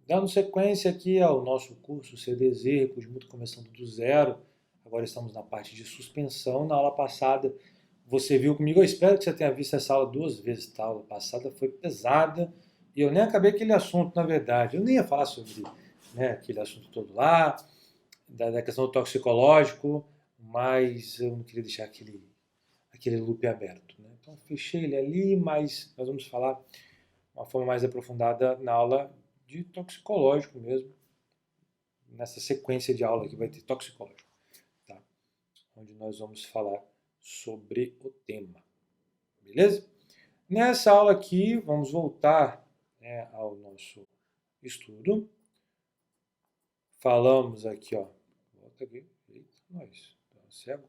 Dando sequência aqui ao nosso curso CDZ, Recurso de Mútuo começando do zero, agora estamos na parte de suspensão. Na aula passada você viu comigo, eu espero que você tenha visto essa aula duas vezes, tá? A aula passada foi pesada e eu nem acabei aquele assunto, na verdade. Eu nem ia falar sobre, né, aquele assunto todo lá, da questão do toxicológico, mas eu não queria deixar aquele loop aberto, né? Então fechei ele ali, mas nós vamos falar de uma forma mais aprofundada na aula de toxicológico mesmo, nessa sequência de aula que vai ter toxicológico, tá? Onde nós vamos falar sobre o tema, beleza? Nessa aula aqui, vamos voltar, né, ao nosso estudo. Falamos aqui, ó. Volta aqui. Eita, nós. Tá cego?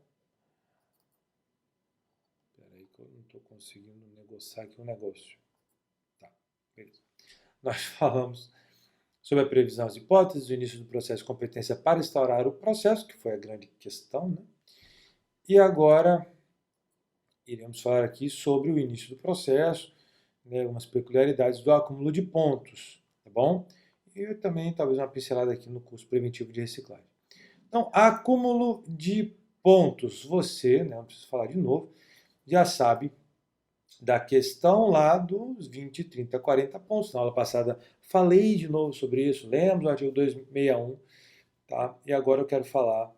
Espera aí que eu não estou conseguindo negociar aqui um negócio. Tá, beleza. Nós falamos sobre a previsão das hipóteses, o início do processo de competência para instaurar o processo, que foi a grande questão, né? E agora iremos falar aqui sobre o início do processo, né, algumas peculiaridades do acúmulo de pontos, tá bom? E também talvez uma pincelada aqui no curso preventivo de reciclagem. Então, acúmulo de pontos. Você, né, não preciso falar de novo, já sabe da questão lá dos 20, 30, 40 pontos. Na aula passada falei de novo sobre isso, lembra do artigo 261, tá? E agora eu quero falar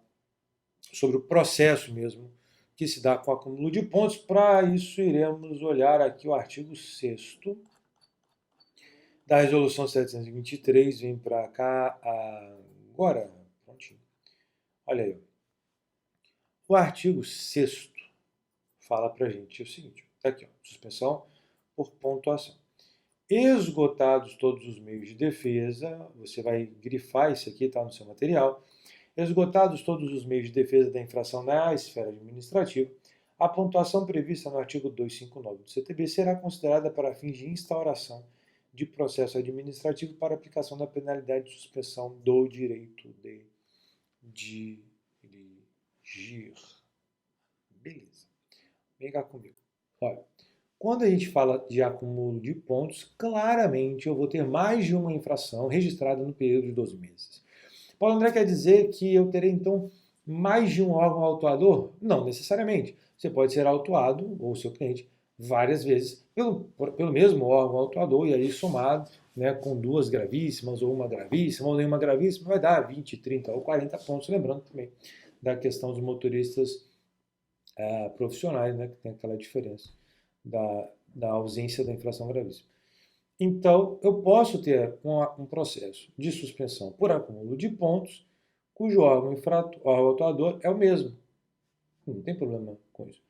sobre o processo mesmo que se dá com o acúmulo de pontos. Para isso, iremos olhar aqui o artigo 6º da Resolução 723, vem para cá agora. Prontinho. Olha aí. O artigo 6º fala para a gente o seguinte, tá aqui, ó, suspensão por pontuação. Esgotados todos os meios de defesa, você vai grifar isso aqui, tá no seu material. Esgotados todos os meios de defesa da infração na esfera administrativa, a pontuação prevista no artigo 259 do CTB será considerada para fins de instauração de processo administrativo para aplicação da penalidade de suspensão do direito de dirigir. Beleza. Vem cá comigo. Olha, quando a gente fala de acúmulo de pontos, claramente eu vou ter mais de uma infração registrada no período de 12 meses. Paulo André quer dizer que eu terei, então, mais de um órgão autuador? Não necessariamente. Você pode ser autuado, ou seu cliente, várias vezes pelo mesmo órgão autuador, e aí somado, né, com duas gravíssimas, ou uma gravíssima, ou nenhuma gravíssima, vai dar 20, 30 ou 40 pontos. Lembrando também da questão dos motoristas profissionais, né, que tem aquela diferença da ausência da infração gravíssima. Então, eu posso ter um processo de suspensão por acúmulo de pontos, cujo órgão autuador é o mesmo. Não tem problema com isso.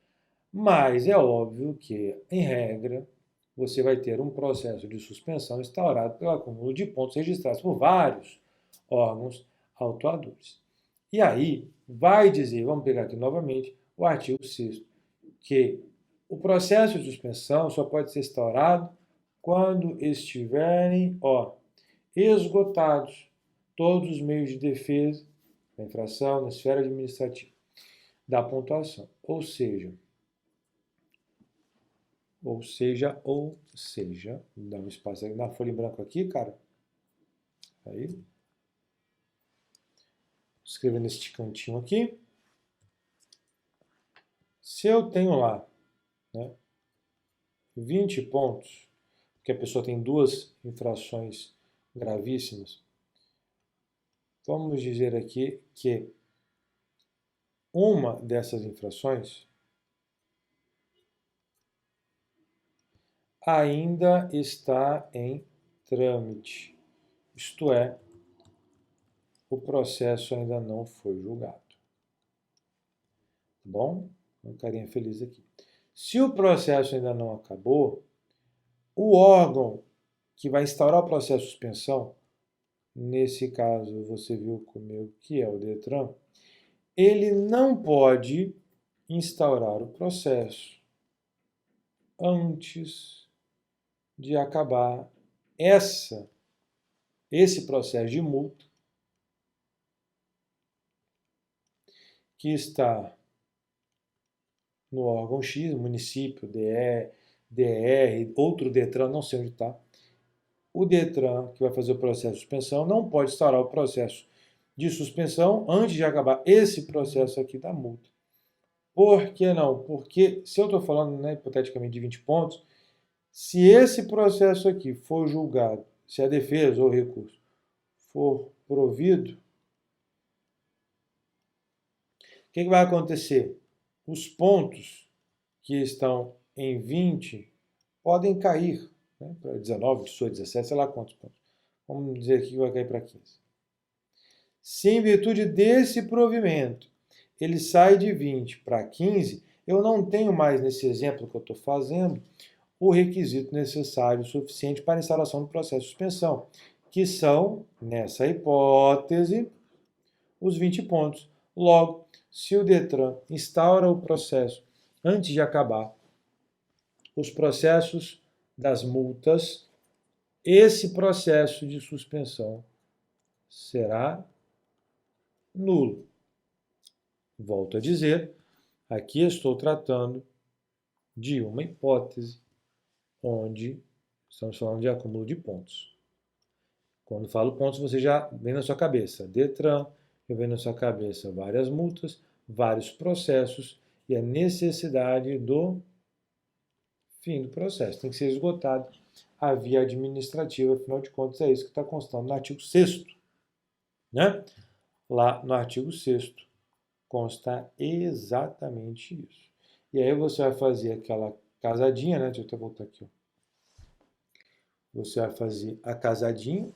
Mas é óbvio que, em regra, você vai ter um processo de suspensão instaurado pelo acúmulo de pontos registrados por vários órgãos autuadores. E aí, vai dizer, vamos pegar aqui novamente, o artigo 6º, que o processo de suspensão só pode ser instaurado quando estiverem, esgotados todos os meios de defesa da infração na esfera administrativa da pontuação. Ou seja, dá um espaço aí na folha em branco aqui, cara. Aí. Escrever neste cantinho aqui. Se eu tenho lá, né, 20 pontos, porque a pessoa tem duas infrações gravíssimas, vamos dizer aqui que uma dessas infrações ainda está em trâmite, isto é, o processo ainda não foi julgado. Tá bom? Um carinha feliz aqui. Se o processo ainda não acabou, o órgão que vai instaurar o processo de suspensão, nesse caso você viu comigo que é o DETRAN, ele não pode instaurar o processo antes de acabar esse processo de multa que está no órgão X, município, DE, DR, outro DETRAN, não sei onde está, o Detran, que vai fazer o processo de suspensão, não pode instaurar o processo de suspensão antes de acabar esse processo aqui da multa. Por que não? Porque se eu estou falando, né, hipoteticamente, de 20 pontos, se esse processo aqui for julgado, se a defesa ou o recurso for provido, o que vai acontecer? Os pontos que estão em 20 podem cair, né, para 19, 18, 17, sei lá quantos pontos. Vamos dizer aqui que vai cair para 15. Se em virtude desse provimento ele sai de 20 para 15, eu não tenho mais, nesse exemplo que eu estou fazendo, o requisito necessário suficiente para a instauração do processo de suspensão, que são, nessa hipótese, os 20 pontos. Logo, se o Detran instaura o processo antes de acabar os processos das multas, esse processo de suspensão será nulo. Volto a dizer, aqui estou tratando de uma hipótese onde estamos falando de acúmulo de pontos. Quando falo pontos, você já vem na sua cabeça Detran, já vem na sua cabeça várias multas, vários processos e a necessidade do fim do processo. Tem que ser esgotado a via administrativa, afinal de contas é isso que está constando no artigo 6º, né? Lá no artigo 6º consta exatamente isso. E aí você vai fazer aquela casadinha, né? Deixa eu até voltar aqui. Ó. Você vai fazer a casadinha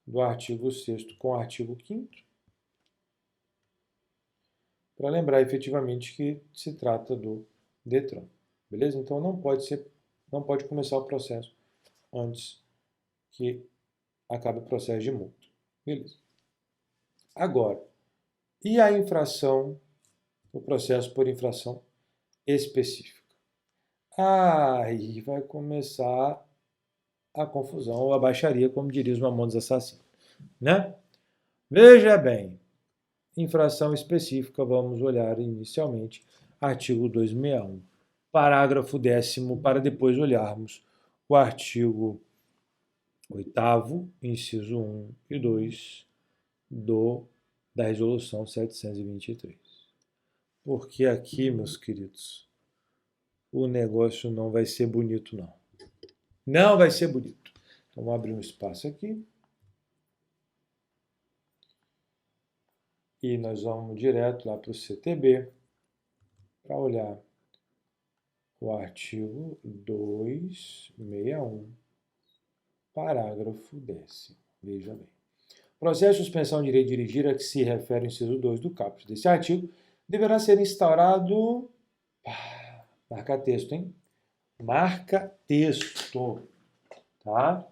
do artigo 6º com o artigo 5º para lembrar efetivamente que se trata do Detran. Beleza? Então não pode começar o processo antes que acabe o processo de multa. Beleza. Agora, e a infração, o processo por infração específica? Aí vai começar a confusão, ou a baixaria, como diriam os Mamonas Assassinos, né? Veja bem, infração específica, vamos olhar inicialmente artigo 261, parágrafo 10º, para depois olharmos o artigo 8º, inciso 1 e 2 da resolução 723. Porque aqui, meus queridos, o negócio não vai ser bonito, não. Não vai ser bonito. Então, vamos abrir um espaço aqui. E nós vamos direto lá para o CTB para olhar o artigo 261, parágrafo 10º. Veja bem. Processo de suspensão de direito de dirigir a que se refere o inciso 2 do caput desse artigo deverá ser instaurado... marca texto, hein? Marca texto, tá?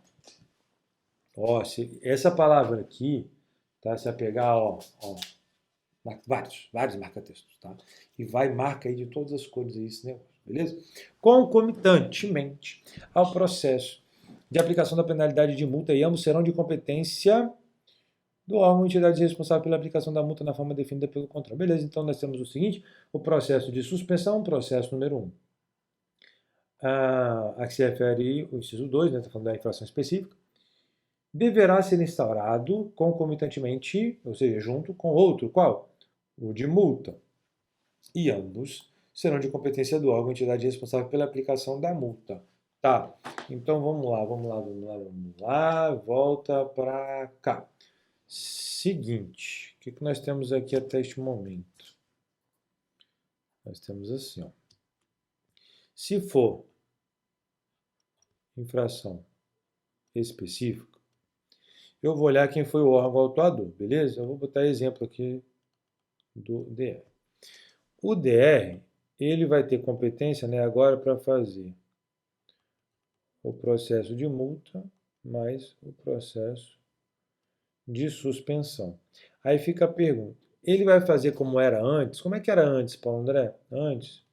Ó, essa palavra aqui, tá? Se pegar, ó, vários marca-textos, tá? E vai marca aí de todas as cores aí esse negócio, beleza? Concomitantemente ao processo de aplicação da penalidade de multa, e ambos serão de competência do órgão ou entidade responsável pela aplicação da multa na forma definida pelo controle. Beleza, então nós temos o seguinte, o processo de suspensão, processo número 1. A que se refere o inciso 2, né, está falando da infração específica, deverá ser instaurado concomitantemente, ou seja, junto com outro, qual? O de multa. E ambos serão de competência do órgão ou entidade responsável pela aplicação da multa. Tá, então vamos lá, volta para cá. Seguinte, o que nós temos aqui até este momento? Nós temos assim, ó. Se for infração específica, eu vou olhar quem foi o órgão autuador, beleza? Eu vou botar exemplo aqui do DR. O DR, ele vai ter competência, né, agora para fazer o processo de multa mais o processo de suspensão. Aí fica a pergunta, ele vai fazer como era antes? Como é que era antes, Paulo André? Antes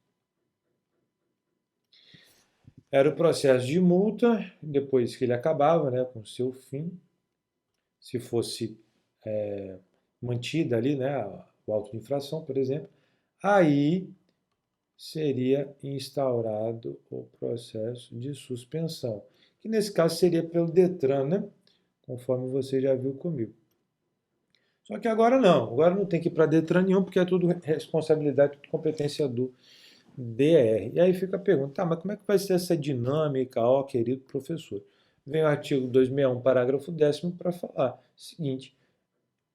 era o processo de multa, depois que ele acabava, né, com seu fim, se fosse mantida ali, né, o auto de infração, por exemplo, aí seria instaurado o processo de suspensão, que nesse caso seria pelo DETRAN, né? Conforme você já viu comigo. Só que agora não tem que ir para DETRAN nenhum, porque é tudo responsabilidade, tudo competência do DR. E aí fica a pergunta, tá, mas como é que vai ser essa dinâmica, ó, querido professor? Vem o artigo 261, parágrafo 10º, para falar o seguinte,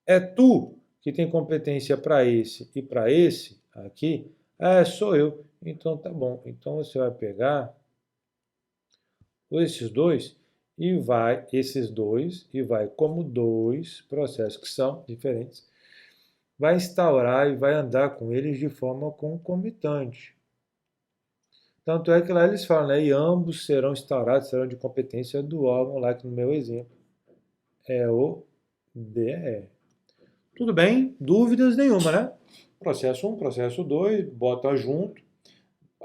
é tu que tem competência para esse e para esse aqui? É, sou eu. Então tá bom. Então você vai pegar esses dois, e vai como dois processos que são diferentes, vai instaurar e vai andar com eles de forma concomitante. Tanto é que lá eles falam, né? E ambos serão instaurados, serão de competência do órgão lá, que no meu exemplo é o DE. Tudo bem? Dúvidas nenhuma, né? Processo 1, processo 2, bota junto.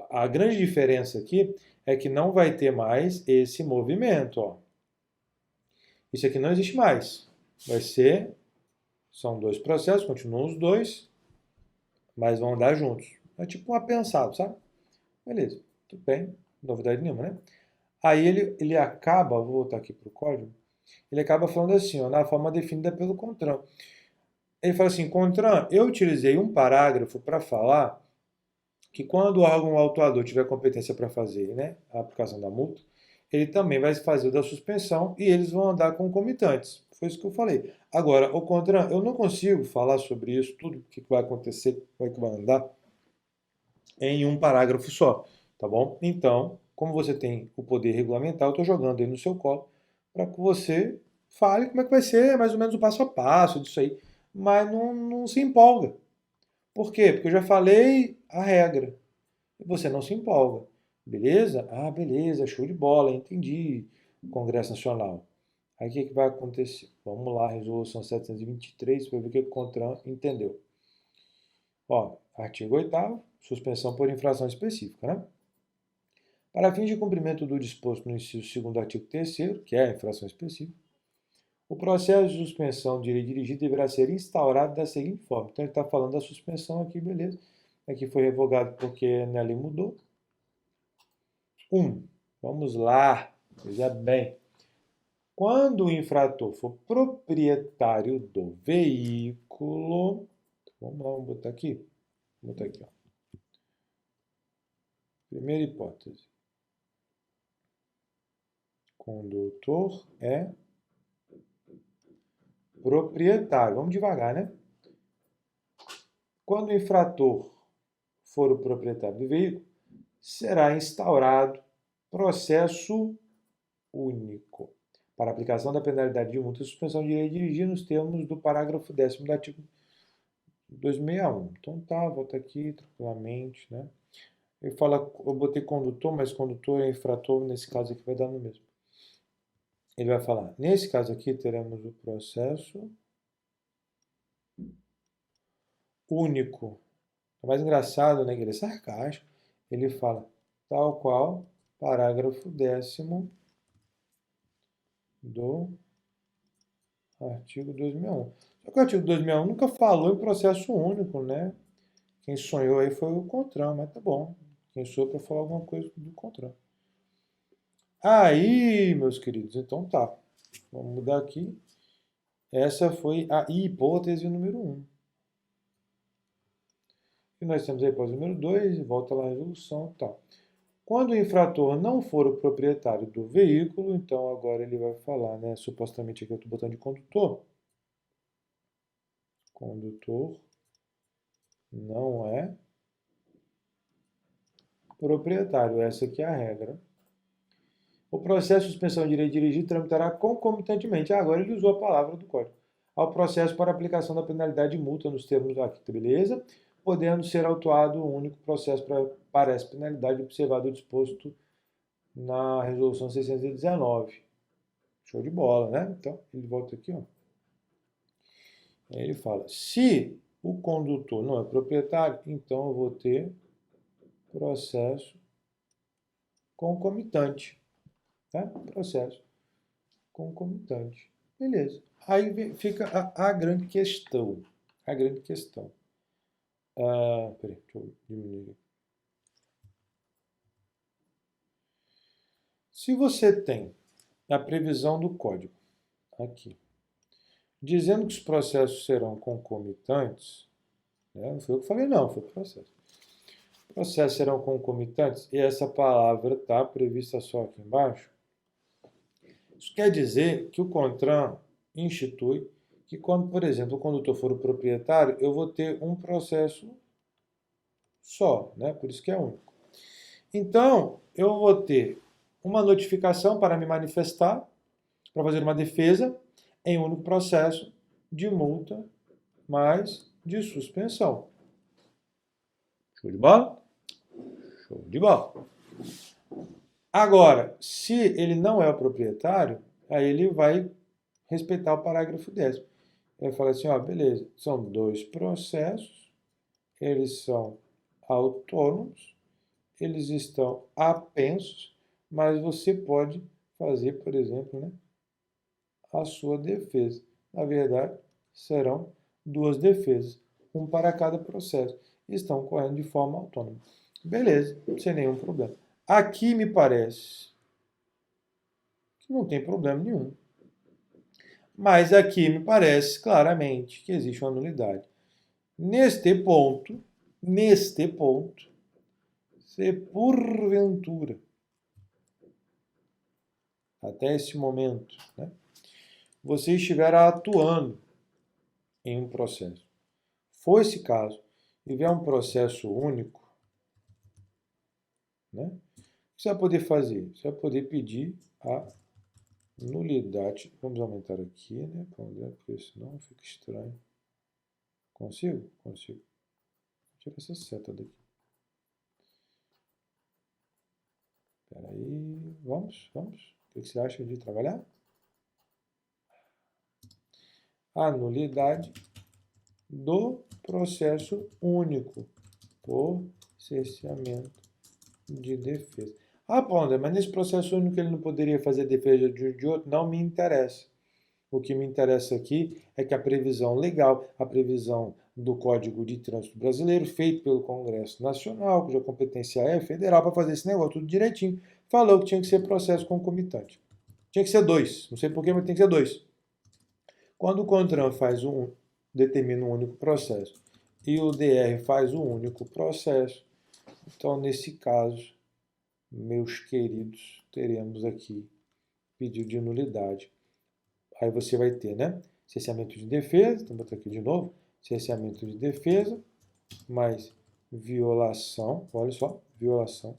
A grande diferença aqui é que não vai ter mais esse movimento, ó. Isso aqui não existe mais. São dois processos, continuam os dois, mas vão andar juntos. É tipo um apensado, sabe? Beleza, tudo bem, novidade nenhuma, né? Aí ele acaba, vou voltar aqui para o código, ele acaba falando assim, ó, na forma definida pelo CONTRAN. Ele fala assim, CONTRAN, eu utilizei um parágrafo para falar que quando o órgão autuador tiver competência para fazer, né, a aplicação da multa, ele também vai fazer o da suspensão e eles vão andar concomitantes. Foi isso que eu falei. Agora, o CONTRAN, eu não consigo falar sobre isso, tudo o que vai acontecer, como é que vai andar, em um parágrafo só, tá bom? Então, como você tem o poder regulamentar, eu estou jogando aí no seu colo para que você fale como é que vai ser, mais ou menos o passo a passo disso aí, mas não se empolga. Por quê? Porque eu já falei a regra e você não se empolga. Beleza? Ah, beleza, show de bola, entendi. Congresso Nacional. Aí o que vai acontecer? Vamos lá, resolução 723, para ver o que o CONTRAN entendeu. Ó, artigo 8º, suspensão por infração específica, né? Para fins de cumprimento do disposto no inciso 2º do artigo 3º, que é a infração específica, o processo de suspensão de lei dirigida deverá ser instaurado da seguinte forma. Então, ele está falando da suspensão aqui, beleza. Aqui foi revogado porque a lei mudou. 1. Vamos lá, veja bem. Quando o infrator for proprietário do veículo, vamos botar aqui. Vou botar aqui, ó. Primeira hipótese. Condutor é proprietário. Vamos devagar, né? Quando o infrator for o proprietário do veículo, será instaurado processo único para aplicação da penalidade de multa e suspensão de lei dirigir nos termos do parágrafo 10º do artigo 261. Então tá, volta aqui tranquilamente, né? Eu botei condutor, mas condutor é infrator, nesse caso aqui vai dar no mesmo. Ele vai falar, nesse caso aqui teremos o processo único. É mais engraçado, né, que ele é sarcástico. Ele fala, tal qual, parágrafo 10º do artigo 261. Só que o artigo 261 nunca falou em processo único, né? Quem sonhou aí foi o CONTRAN, mas tá bom. Quem sou para falar alguma coisa do CONTRAN. Aí, meus queridos, então tá. Vamos mudar aqui. Essa foi a hipótese número 1. E nós temos a hipótese número 2, volta lá a resolução e tal. Quando o infrator não for o proprietário do veículo, então agora ele vai falar, né? Supostamente aqui eu estou botando de condutor. Condutor não é proprietário. Essa aqui é a regra. O processo de suspensão de direito dirigido tramitará concomitantemente. Agora ele usou a palavra do código. Ao processo para aplicação da penalidade de multa nos termos aqui, beleza? Podendo ser autuado um único processo para essa penalidade observado o disposto na resolução 619. Show de bola, né? Então, ele volta aqui, ó. Aí ele fala, se o condutor não é proprietário, então eu vou ter processo concomitante, tá? Processo concomitante. Beleza. Aí fica a grande questão. A grande questão. Peraí, deixa eu diminuir. Se você tem a previsão do código. Aqui. Dizendo que os processos serão concomitantes, né? Não foi eu que falei, não, foi o processo. Processos serão concomitantes, e essa palavra está prevista só aqui embaixo. Isso quer dizer que o CONTRAN institui que quando, por exemplo, o condutor for o proprietário, eu vou ter um processo só, né? Por isso que é único. Então, eu vou ter uma notificação para me manifestar, para fazer uma defesa, em um único processo de multa mais de suspensão. Show de bola? Show de bola. Agora, se ele não é o proprietário, aí ele vai respeitar o parágrafo 10º. Ele fala assim, ó, beleza, são 2 processos, eles são autônomos, eles estão apensos, mas você pode fazer, por exemplo, né, a sua defesa. Na verdade, serão 2 defesas, um para cada processo. Estão correndo de forma autônoma. Beleza, sem nenhum problema. Aqui me parece que não tem problema nenhum. Mas aqui me parece claramente que existe uma nulidade. Neste ponto, se porventura, até esse momento, né, você estiver atuando em um processo, for esse caso, e vier um processo único, né, o que você vai poder fazer? Você vai poder pedir a nulidade. Vamos aumentar aqui, né, porque senão fica estranho. Consigo? Consigo. Vou tirar essa seta daqui. Espera aí. Vamos. O que você acha de trabalhar? A nulidade do processo único por cerceamento de defesa. Ah, Ponder, mas nesse processo único ele não poderia fazer defesa de outro? Não me interessa. O que me interessa aqui é que a previsão legal, a previsão do Código de Trânsito Brasileiro, feito pelo Congresso Nacional, cuja competência é federal, para fazer esse negócio tudo direitinho, falou que tinha que ser processo concomitante. Tinha que ser 2. Não sei porquê, mas tem que ser 2. Quando o CONTRAN determina um único processo e o DR faz um único processo, então, nesse caso, meus queridos, teremos aqui pedido de nulidade. Aí você vai ter, né, cerceamento de defesa, então vou botar aqui de novo, cerceamento de defesa, mais violação, olha só, violação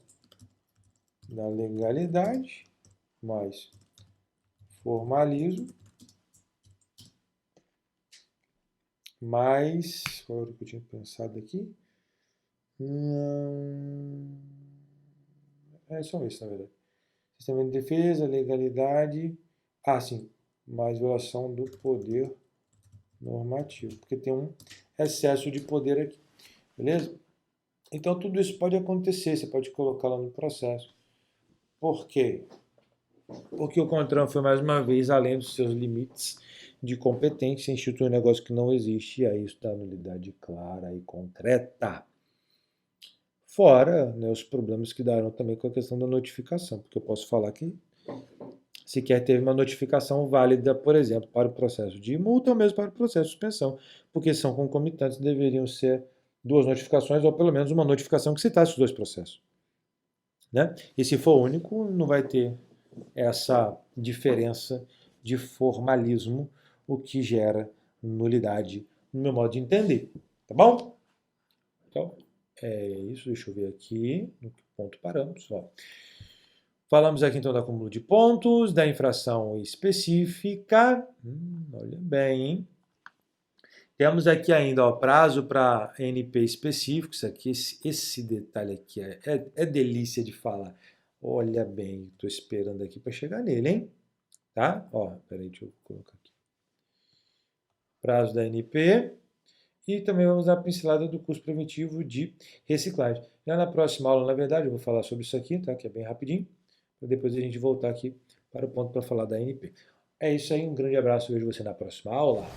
da legalidade, mais formalismo, mais, qual era o que eu tinha pensado aqui? É só isso, na verdade. Sistema de defesa, legalidade, sim, mais violação do poder normativo, porque tem um excesso de poder aqui, beleza? Então, tudo isso pode acontecer, você pode colocar lá no processo. Por quê? Porque o CONTRAN foi, mais uma vez, além dos seus limites de competência, institui um negócio que não existe, e aí isso dá nulidade clara e concreta. Fora, né, os problemas que darão também com a questão da notificação, porque eu posso falar que sequer teve uma notificação válida, por exemplo, para o processo de multa ou mesmo para o processo de suspensão, porque são concomitantes, deveriam ser 2 notificações ou pelo menos uma notificação que citasse os 2 processos. Né? E se for único, não vai ter essa diferença de formalismo, o que gera nulidade, no meu modo de entender. Tá bom? Então, é isso. Deixa eu ver aqui no que ponto paramos. Ó. Falamos aqui então do acúmulo de pontos, da infração específica. Olha bem, hein? Temos aqui ainda ó, prazo para NP específico. Isso aqui, esse detalhe aqui é delícia de falar. Olha bem, estou esperando aqui para chegar nele, hein? Tá? Ó, peraí, deixa eu colocar aqui. Prazo da NP. E também vamos dar a pincelada do curso preventivo de reciclagem. Já na próxima aula, na verdade, eu vou falar sobre isso aqui, tá? Que é bem rapidinho. Para depois a gente voltar aqui para o ponto para falar da NP. É isso aí, um grande abraço, vejo você na próxima aula.